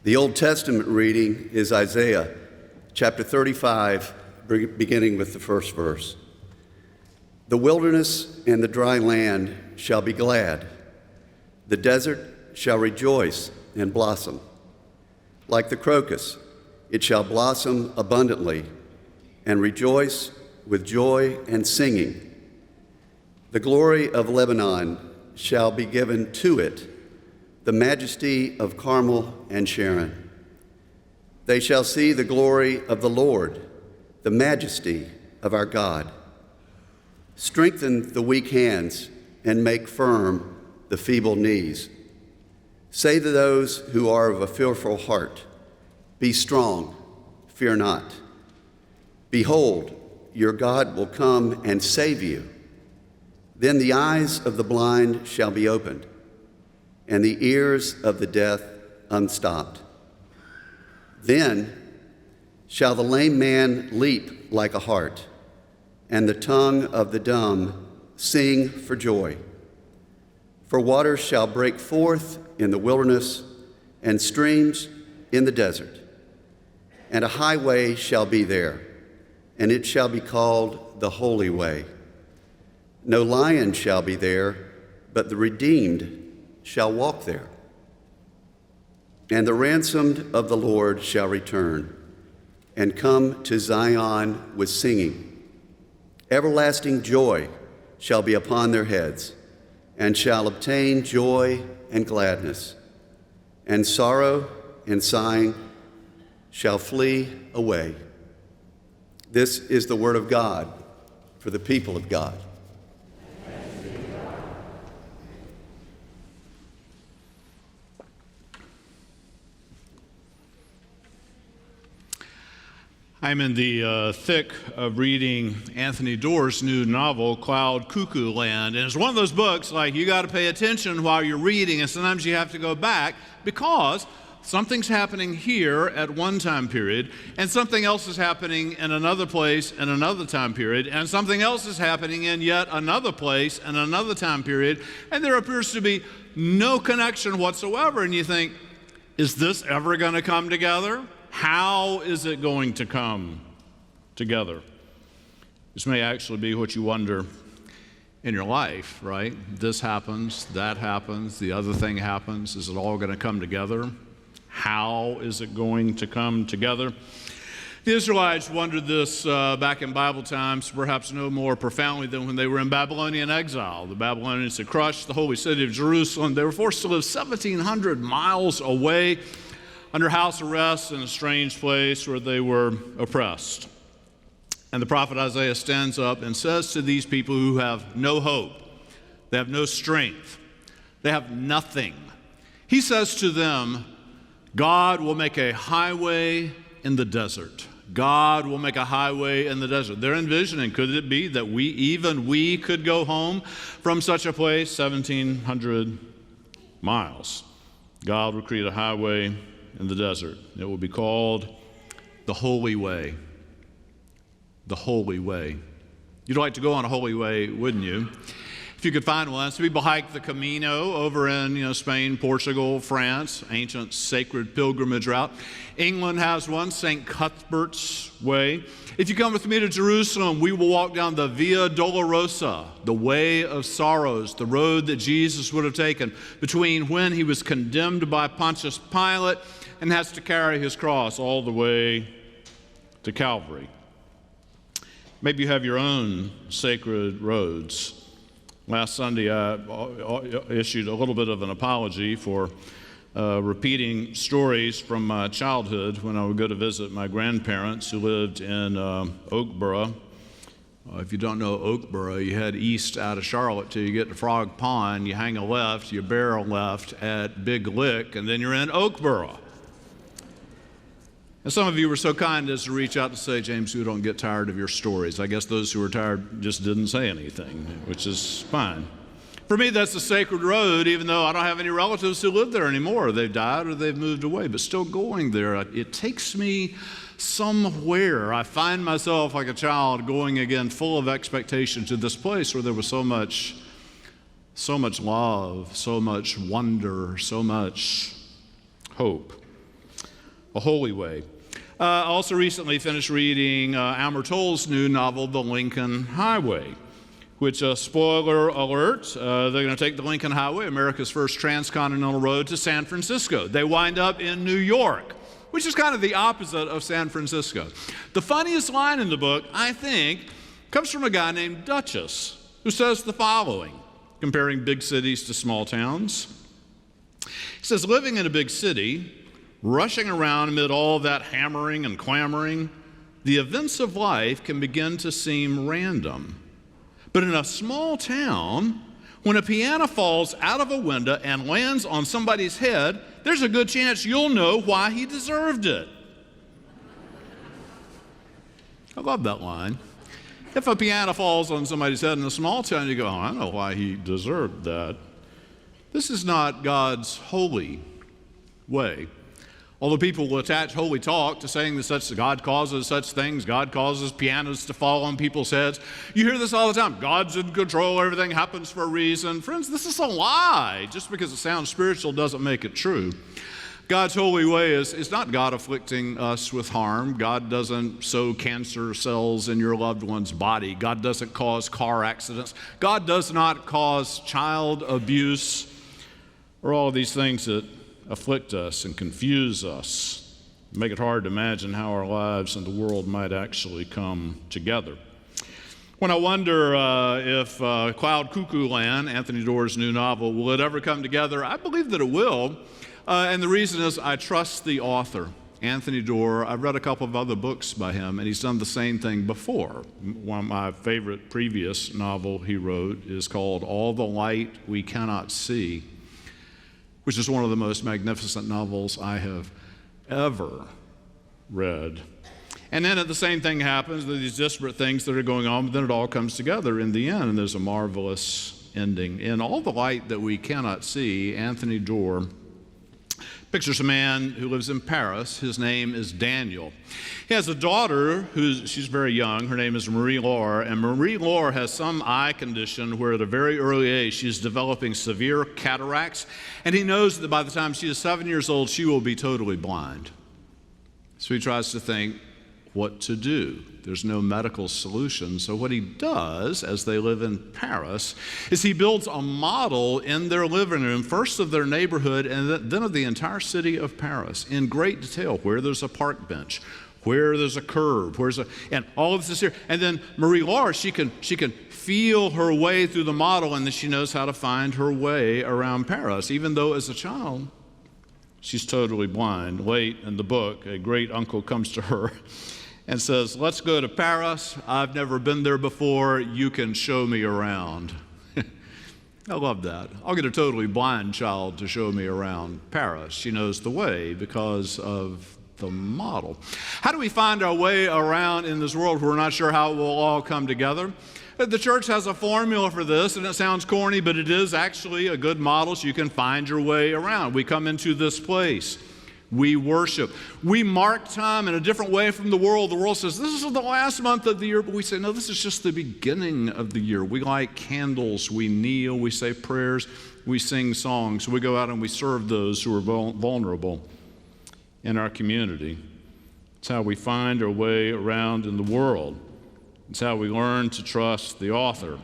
The Old Testament reading is Isaiah chapter 35, beginning with the first verse. The wilderness and the dry land shall be glad. The desert shall rejoice and blossom. Like the crocus, it shall blossom abundantly and rejoice with joy and singing. The glory of Lebanon shall be given to it, the majesty of Carmel and Sharon. They shall see the glory of the Lord, the majesty of our God. Strengthen the weak hands and make firm the feeble knees. Say to those who are of a fearful heart, be strong, fear not. Behold, your God will come and save you. Then the eyes of the blind shall be opened, and the ears of the deaf unstopped. Then shall the lame man leap like a hart, and the tongue of the dumb sing for joy. For waters shall break forth in the wilderness, and streams in the desert. And a highway shall be there, and it shall be called the Holy Way. No lion shall be there, but the redeemed shall walk there. And the ransomed of the Lord shall return, and come to Zion with singing. Everlasting joy shall be upon their heads, and shall obtain joy and gladness. And sorrow and sighing shall flee away. This is the word of God for the people of God. I'm in the thick of reading Anthony Doerr's new novel, Cloud Cuckoo Land. And it's one of those books, like, you got to pay attention while you're reading, and sometimes you have to go back because something's happening here at one time period, and something else is happening in another place in another time period, and something else is happening in yet another place in another time period, and there appears to be no connection whatsoever. And you think, is this ever going to come together? How is it going to come together? This may actually be what you wonder in your life, right? This happens, that happens, the other thing happens. Is it all going to come together? How is it going to come together? The Israelites wondered this back in Bible times, perhaps no more profoundly than when they were in Babylonian exile. The Babylonians had crushed the holy city of Jerusalem. They were forced to live 1,700 miles away, under house arrest in a strange place where they were oppressed. And the prophet Isaiah stands up and says to these people who have no hope, they have no strength, they have nothing. He says to them, God will make a highway in the desert. God will make a highway in the desert. They're envisioning, could it be that we could go home from such a place, 1,700 miles? God will create a highway in the desert. It will be called the Holy Way. The Holy Way. You'd like to go on a holy way, wouldn't you? If you could find one. So people hike the Camino over in Spain, Portugal, France, ancient sacred pilgrimage route. England has one, St. Cuthbert's Way. If you come with me to Jerusalem, we will walk down the Via Dolorosa, the way of sorrows, the road that Jesus would have taken between when he was condemned by Pontius Pilate and has to carry his cross all the way to Calvary. Maybe you have your own sacred roads. Last Sunday, I issued a little bit of an apology for repeating stories from my childhood when I would go to visit my grandparents who lived in Oakborough. If you don't know Oakborough, you head east out of Charlotte till you get to Frog Pond, you hang a left, you bear a left at Big Lick, and then you're in Oakborough. And some of you were so kind as to reach out to say, James, we don't get tired of your stories. I guess those who were tired just didn't say anything, which is fine. For me, that's a sacred road, even though I don't have any relatives who live there anymore. They've died or they've moved away, but still going there. It takes me somewhere. I find myself like a child going again full of expectation to this place where there was so much love, so much wonder, so much hope. a holy way. I also recently finished reading Amor Towl's new novel, The Lincoln Highway, which, spoiler alert, they're going to take the Lincoln Highway, America's first transcontinental road, to San Francisco. They wind up in New York, which is kind of the opposite of San Francisco. The funniest line in the book, I think, comes from a guy named Duchess, who says the following, comparing big cities to small towns. He says, living in a big city, rushing around amid all that hammering and clamoring, the events of life can begin to seem random. But in a small town, when a piano falls out of a window and lands on somebody's head, there's a good chance you'll know why he deserved it. I love that line. If a piano falls on somebody's head in a small town, you go, oh, I know why he deserved that. This is not God's holy way. Although people will attach holy talk to saying that such God causes such things, God causes pianos to fall on people's heads. You hear this all the time. God's in control, everything happens for a reason. Friends, this is a lie. Just because it sounds spiritual doesn't make it true. God's holy way is not God afflicting us with harm. God doesn't sow cancer cells in your loved one's body. God doesn't cause car accidents. God does not cause child abuse or all of these things that afflict us and confuse us, make it hard to imagine how our lives and the world might actually come together. When I wonder if Cloud Cuckoo Land, Anthony Doerr's new novel, will it ever come together, I believe that it will. And the reason is I trust the author, Anthony Doerr. I've read a couple of other books by him, and he's done the same thing before. One of my favorite previous novel he wrote is called All the Light We Cannot See, which is one of the most magnificent novels I have ever read. And then the same thing happens, there's these disparate things that are going on, but then it all comes together in the end, and there's a marvelous ending. In All the Light That We Cannot See, Anthony Doerr pictures a man who lives in Paris. His name is Daniel. He has a daughter she's very young. Her name is Marie-Laure, and Marie-Laure has some eye condition where at a very early age she's developing severe cataracts, and he knows that by the time she is 7 years old, she will be totally blind. So he tries to think what to do. There's no medical solution. So what he does, as they live in Paris, is he builds a model in their living room, first of their neighborhood and then of the entire city of Paris, in great detail, where there's a park bench, where there's a curb, and all of this is here. And then Marie-Laure, she can feel her way through the model, and then she knows how to find her way around Paris, even though as a child, she's totally blind. Late in the book, a great uncle comes to her and says, let's go to Paris. I've never been there before. You can show me around. I love that. I'll get a totally blind child to show me around Paris. She knows the way because of the model. How do we find our way around in this world? We're not sure how it will all come together. The church has a formula for this, and it sounds corny, but it is actually a good model so you can find your way around. We come into this place. We worship. We mark time in a different way from the world. The world says, this is the last month of the year, but we say, no, this is just the beginning of the year. We light candles, we kneel, we say prayers, we sing songs. We go out and we serve those who are vulnerable in our community. It's how we find our way around in the world. It's how we learn to trust the author.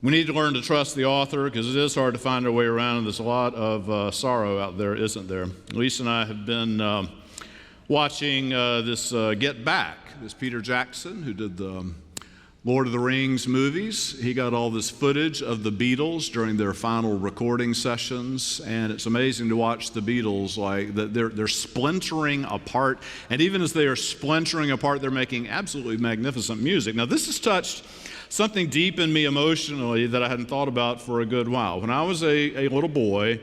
We need to learn to trust the author because it is hard to find our way around, and there's a lot of sorrow out there, isn't there? Lisa and I have been watching this Get Back, this Peter Jackson, who did the Lord of the Rings movies. He got all this footage of the Beatles during their final recording sessions, and it's amazing to watch the Beatles, like they're splintering apart, and even as they are splintering apart, they're making absolutely magnificent music. Now, this has touched something deep in me emotionally that I hadn't thought about for a good while. When I was a little boy,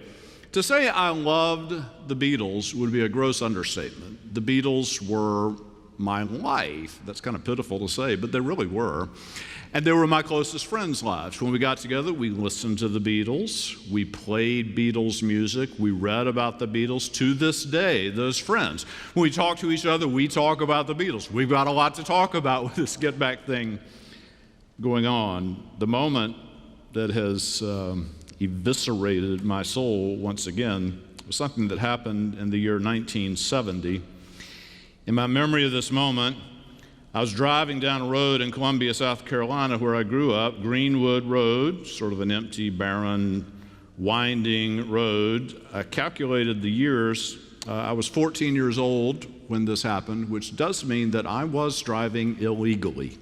to say I loved the Beatles would be a gross understatement. The Beatles were my life. That's kind of pitiful to say, but they really were. And they were my closest friends' lives. When we got together, we listened to the Beatles. We played Beatles music. We read about the Beatles. To this day, those friends, when we talk to each other, we talk about the Beatles. We've got a lot to talk about with this Get Back thing going on. The moment that has eviscerated my soul once again It was something that happened in the year 1970. In my memory of this moment, I was driving down a road in Columbia, South Carolina, where I grew up, Greenwood Road, sort of an empty, barren, winding road. I calculated the years. I was 14 years old when this happened, which does mean that I was driving illegally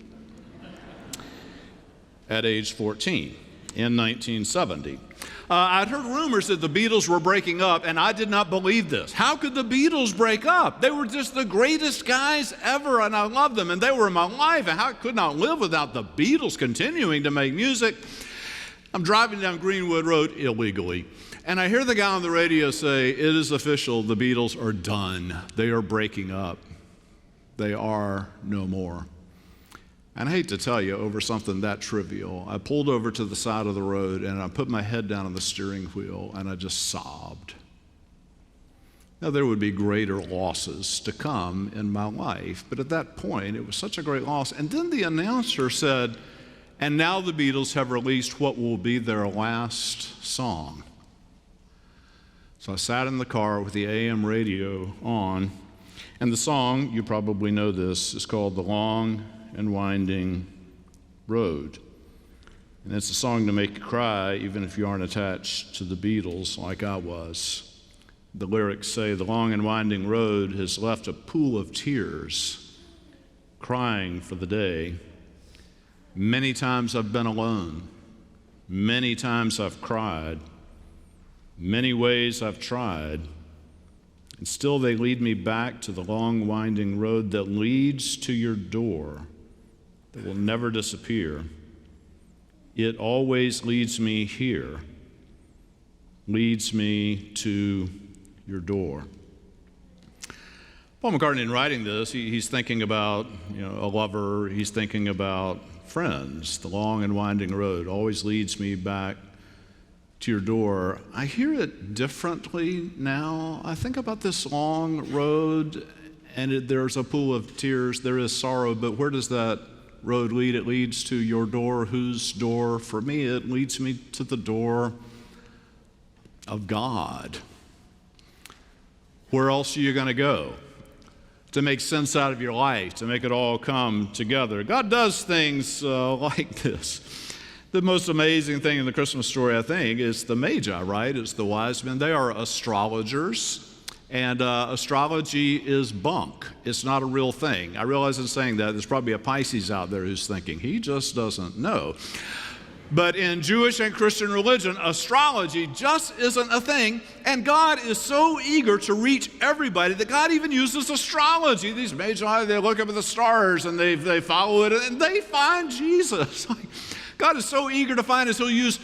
at age 14 in 1970. I'd heard rumors that the Beatles were breaking up, and I did not believe this. How could the Beatles break up? They were just the greatest guys ever, and I loved them, and they were in my life, and I could not live without the Beatles continuing to make music. I'm driving down Greenwood Road illegally, and I hear the guy on the radio say, "It is official, the Beatles are done. They are breaking up. They are no more." And I hate to tell you, over something that trivial, I pulled over to the side of the road and I put my head down on the steering wheel and I just sobbed. Now, there would be greater losses to come in my life, but at that point, it was such a great loss. And then the announcer said, "And now the Beatles have released what will be their last song." So I sat in the car with the AM radio on, and the song, you probably know this, is called "The Long and Winding Road." And it's a song to make you cry, even if you aren't attached to the Beatles like I was. The lyrics say, "The long and winding road has left a pool of tears, crying for the day. Many times I've been alone. Many times I've cried. Many ways I've tried. And still they lead me back to the long winding road that leads to your door, that will never disappear. It always leads me here, leads me to your door." Paul McCartney, in writing this, he's thinking about a lover. He's thinking about friends. The long and winding road always leads me back to your door. I hear it differently now. I think about this long road, and there's a pool of tears. There is sorrow, but where does that road lead? It leads to your door. Whose door? For me, it leads me to the door of God. Where else are you going to go to make sense out of your life, to make it all come together? God does things like this. The most amazing thing in the Christmas story, I think, is the Magi, right? It's the wise men. They are astrologers. And astrology is bunk. It's not a real thing. I realize in saying that, there's probably a Pisces out there who's thinking, he just doesn't know. But in Jewish and Christian religion, astrology just isn't a thing. And God is so eager to reach everybody that God even uses astrology. These Magi, they look up at the stars and they follow it and they find Jesus. God is so eager to find us, he'll use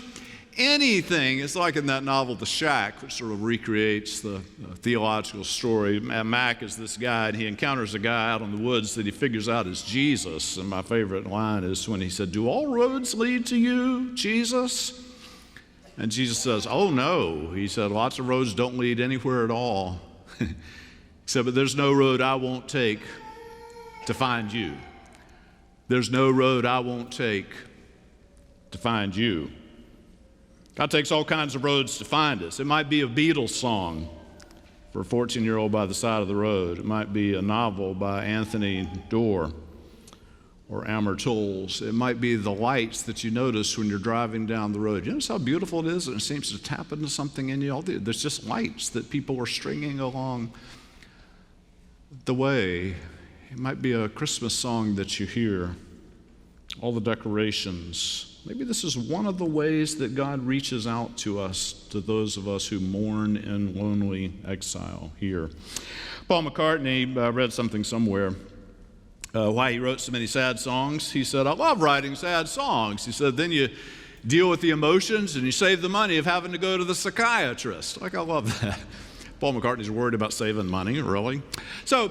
anything. It's like in that novel, The Shack, which sort of recreates the theological story. Mac is this guy, and he encounters a guy out in the woods that he figures out is Jesus. And my favorite line is when he said, "Do all roads lead to you, Jesus?" And Jesus says, "Oh, no." He said, "Lots of roads don't lead anywhere at all." He said, "But there's no road I won't take to find you. There's no road I won't take to find you." God takes all kinds of roads to find us. It might be a Beatles song for a 14-year-old by the side of the road. It might be a novel by Anthony Doerr or Amor Tolls. It might be the lights that you notice when you're driving down the road. You notice how beautiful it is? And it seems to tap into something in you. There's just lights that people are stringing along the way. It might be a Christmas song that you hear. All the decorations. Maybe this is one of the ways that God reaches out to us, to those of us who mourn in lonely exile here. Paul McCartney read something somewhere, why he wrote so many sad songs. He said, "I love writing sad songs." He said, "Then you deal with the emotions and you save the money of having to go to the psychiatrist." I love that. Paul McCartney's worried about saving money, really. So,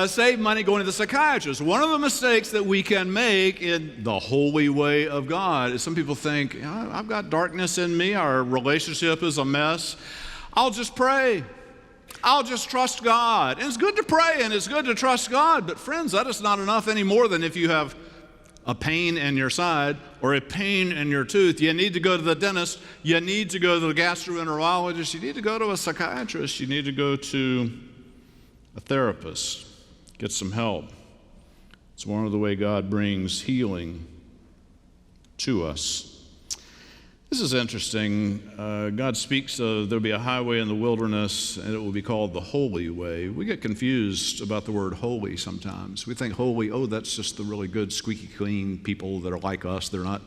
save money going to the psychiatrist. One of the mistakes that we can make in the holy way of God is some people think, I've got darkness in me, our relationship is a mess. I'll just pray. I'll just trust God. And it's good to pray and it's good to trust God, but friends, that is not enough any more than if you have a pain in your side or a pain in your tooth, you need to go to the dentist, you need to go to the gastroenterologist, you need to go to a psychiatrist, you need to go to a therapist, get some help. It's one of the way God brings healing to us. This is interesting. God speaks of there'll be a highway in the wilderness, and it will be called the holy way. We get confused about the word holy sometimes. We think holy, oh, that's just the really good, squeaky clean people that are like us. They're not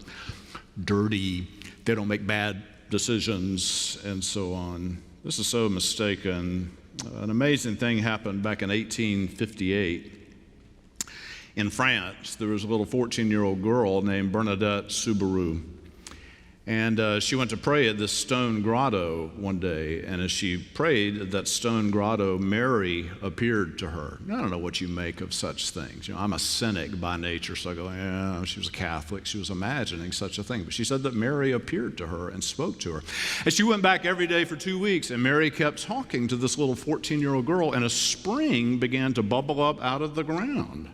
dirty. They don't make bad decisions, and so on. This is so mistaken. An amazing thing happened back in 1858. In France, there was a little 14-year-old girl named Bernadette Soubirous. And she went to pray at this stone grotto one day, and as she prayed at that stone grotto, Mary appeared to her. Now, I don't know what you make of such things. You know, I'm a cynic by nature, so I go, yeah, she was a Catholic. She was imagining such a thing. But she said that Mary appeared to her and spoke to her. And she went back every day for 2 weeks, and Mary kept talking to this little 14-year-old girl, and a spring began to bubble up out of the ground.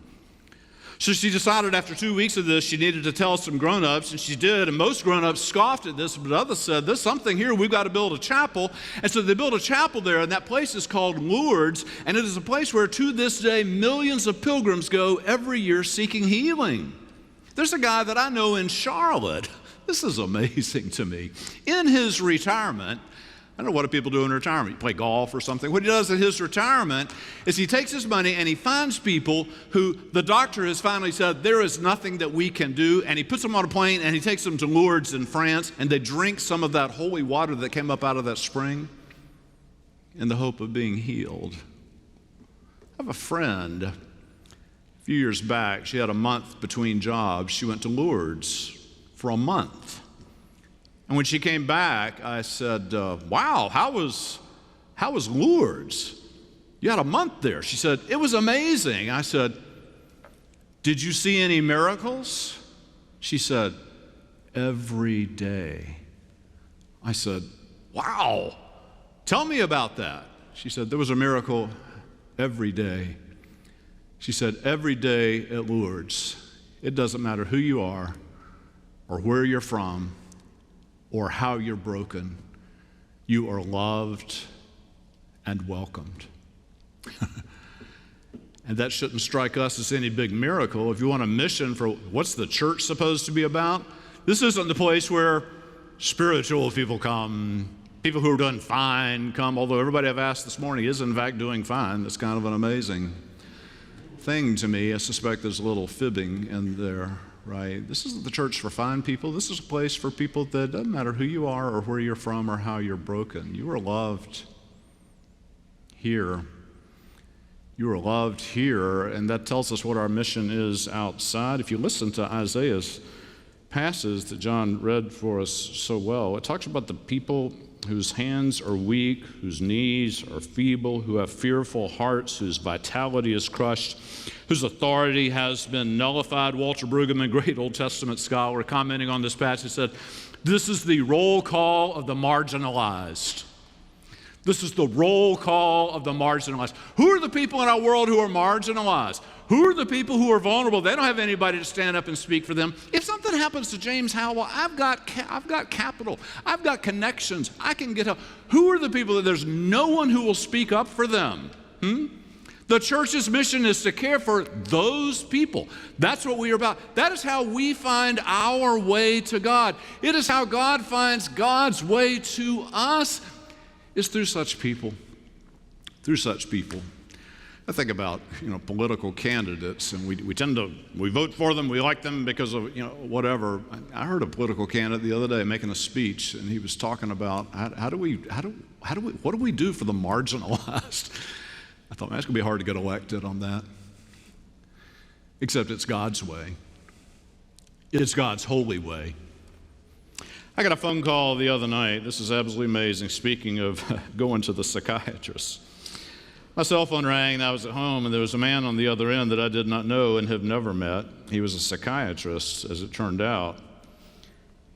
So she decided after 2 weeks of this, she needed to tell some grown-ups, and she did, and most grown-ups scoffed at this, but others said, there's something here, we've got to build a chapel. And so they built a chapel there, and that place is called Lourdes, and it is a place where to this day millions of pilgrims go every year seeking healing. There's a guy that I know in Charlotte. This is amazing to me. In his retirement, I don't know what do people do in retirement. You play golf or something. What he does in his retirement is he takes his money and he finds people who the doctor has finally said, there is nothing that we can do, and he puts them on a plane and he takes them to Lourdes in France, and they drink some of that holy water that came up out of that spring in the hope of being healed. I have a friend, a few years back, she had a month between jobs. She went to Lourdes for a month. And when she came back, I said, wow, how was Lourdes? You had a month there. She said, it was amazing. I said, did you see any miracles? She said, every day. I said, wow, tell me about that. She said, there was a miracle every day. She said, every day at Lourdes, it doesn't matter who you are or where you're from, or how you're broken, you are loved and welcomed. And that shouldn't strike us as any big miracle. If you want a mission for what's the church supposed to be about, this isn't the place where spiritual people come, people who are doing fine come, although everybody I've asked this morning is in fact doing fine. That's kind of an amazing thing to me. I suspect there's a little fibbing in there. Right? This isn't the church for fine people. This is a place for people that doesn't matter who you are or where you're from or how you're broken. You are loved here. You are loved here, and that tells us what our mission is outside. If you listen to Isaiah's passage that John read for us so well, it talks about the people whose hands are weak, whose knees are feeble, who have fearful hearts, whose vitality is crushed, whose authority has been nullified. Walter Brueggemann, great Old Testament scholar, commenting on this passage, said, this is the roll call of the marginalized. This is the roll call of the marginalized. Who are the people in our world who are marginalized? Who are the people who are vulnerable? They don't have anybody to stand up and speak for them. If something happens to James Howell, I've got capital. I've got connections. I can get help. Who are the people that there's no one who will speak up for them? The church's mission is to care for those people. That's what we are about. That is how we find our way to God. It is how God finds God's way to us, is through such people. Through such people. I think about, political candidates, and we vote for them, we like them because of, whatever. I heard a political candidate the other day making a speech, and he was talking about what do we do for the marginalized? I thought, man, it's going to be hard to get elected on that. Except it's God's way. It's God's holy way. I got a phone call the other night. This is absolutely amazing. Speaking of going to the psychiatrist. My cell phone rang, and I was at home, and there was a man on the other end that I did not know and have never met. He was a psychiatrist, as it turned out.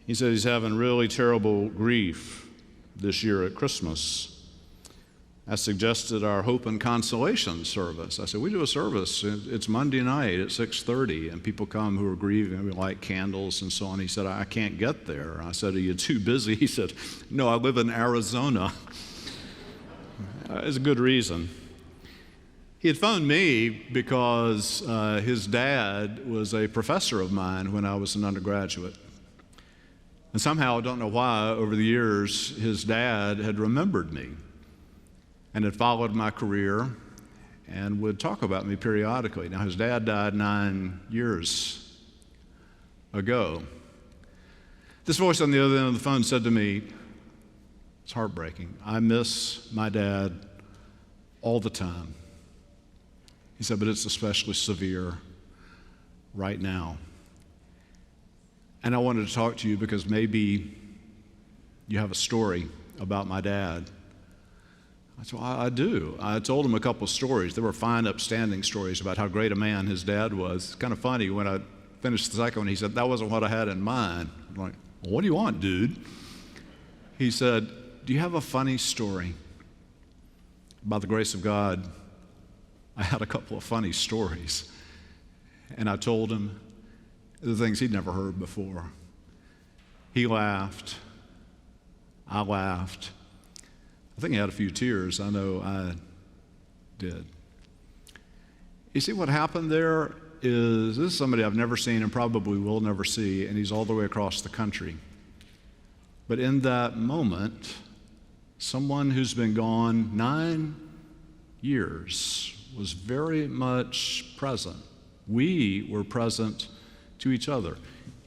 He said he's having really terrible grief this year at Christmas. I suggested our Hope and Consolation service. I said, we do a service. It's Monday night at 6:30, and people come who are grieving. We light candles and so on. He said, I can't get there. I said, are you too busy? He said, no, I live in Arizona. It's a good reason. He had phoned me because his dad was a professor of mine when I was an undergraduate. And somehow, I don't know why, over the years, his dad had remembered me and had followed my career and would talk about me periodically. Now, his dad died 9 years ago. This voice on the other end of the phone said to me, it's heartbreaking, I miss my dad all the time. He said, but it's especially severe right now. And I wanted to talk to you because maybe you have a story about my dad. I said, well, I do. I told him a couple of stories. They were fine, upstanding stories about how great a man his dad was. It's kind of funny. When I finished the second one, he said, that wasn't what I had in mind. I'm like, well, what do you want, dude? He said, do you have a funny story? By the grace of God, I had a couple of funny stories. And I told him the things he'd never heard before. He laughed. I laughed. I think he had a few tears. I know I did. You see, what happened there is, this is somebody I've never seen and probably will never see, and he's all the way across the country. But in that moment, someone who's been gone 9 years was very much present. We were present to each other.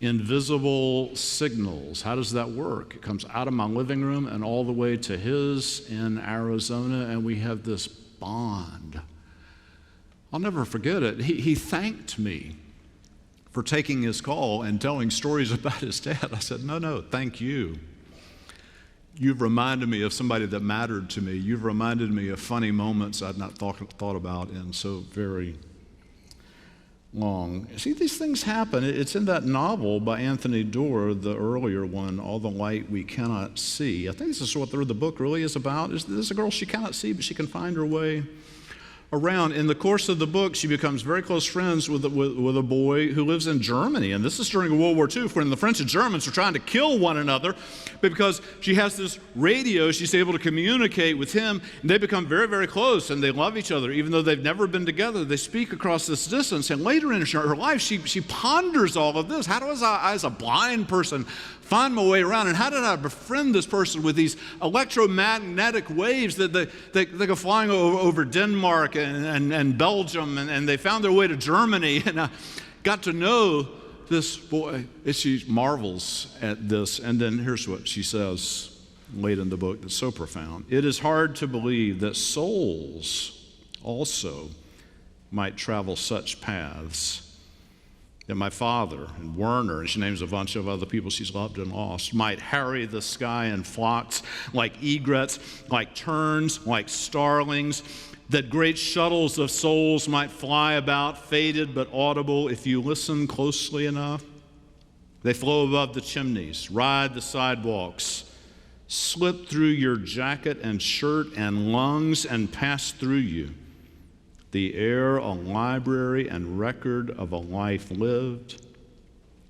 Invisible signals. How does that work? It comes out of my living room and all the way to his in Arizona, and we have this bond. I'll never forget it. He thanked me for taking his call and telling stories about his dad. I said, no, thank you. You've reminded me of somebody that mattered to me. You've reminded me of funny moments I'd not thought about in so very long. See, these things happen. It's in that novel by Anthony Doerr, the earlier one, All the Light We Cannot See. I think this is what the book really is about. There's a girl she cannot see, but she can find her way around. In the course of the book, she becomes very close friends with a boy who lives in Germany. And this is during World War II, when the French and Germans were trying to kill one another. But because she has this radio, she's able to communicate with him. And they become very, very close, and they love each other. Even though they've never been together, they speak across this distance. And later in her life, she ponders all of this. How do I, as a blind person, find my way around? And how did I befriend this person with these electromagnetic waves that they go flying over Denmark and Belgium, and they found their way to Germany, and I got to know this boy. She marvels at this, and then here's what she says late in the book that's so profound. It is hard to believe that souls also might travel such paths, that my father and Werner, and she names a bunch of other people she's loved and lost, might harry the sky in flocks like egrets, like terns, like starlings, that great shuttles of souls might fly about, faded but audible if you listen closely enough. They flow above the chimneys, ride the sidewalks, slip through your jacket and shirt and lungs and pass through you. The air, a library and record of a life lived,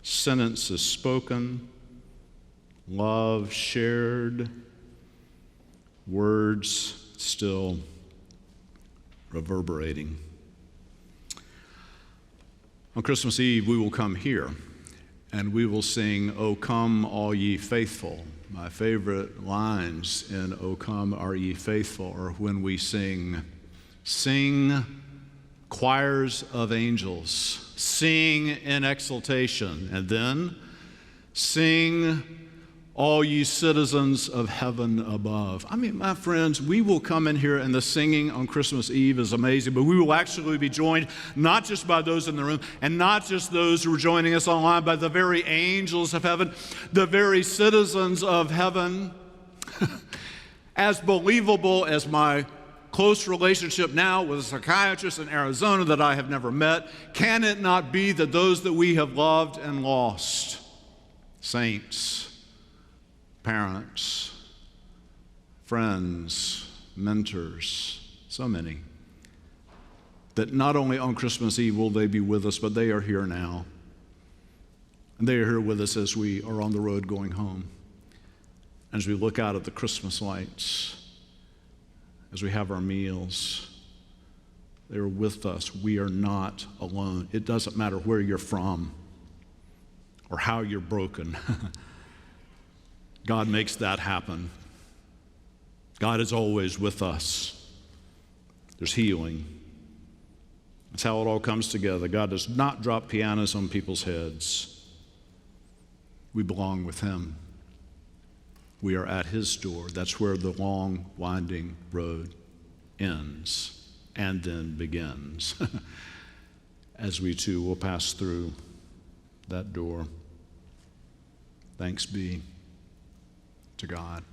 sentences spoken, love shared, words still reverberating. On Christmas Eve, we will come here and we will sing, O Come All Ye Faithful. My favorite lines in O Come All Ye Faithful are when we sing choirs of angels, sing in exultation, and then sing all ye citizens of heaven above. I mean, my friends, we will come in here, and the singing on Christmas Eve is amazing, but we will actually be joined not just by those in the room and not just those who are joining us online, but the very angels of heaven, the very citizens of heaven. As believable as my close relationship now with a psychiatrist in Arizona that I have never met, can it not be that those that we have loved and lost, saints, parents, friends, mentors, so many, that not only on Christmas Eve will they be with us, but they are here now. And they are here with us as we are on the road going home, as we look out at the Christmas lights, as we have our meals. They are with us. We are not alone. It doesn't matter where you're from or how you're broken. God makes that happen. God is always with us. There's healing. That's how it all comes together. God does not drop pianos on people's heads. We belong with Him. We are at His door. That's where the long, winding road ends and then begins, as we too will pass through that door. Thanks be to God.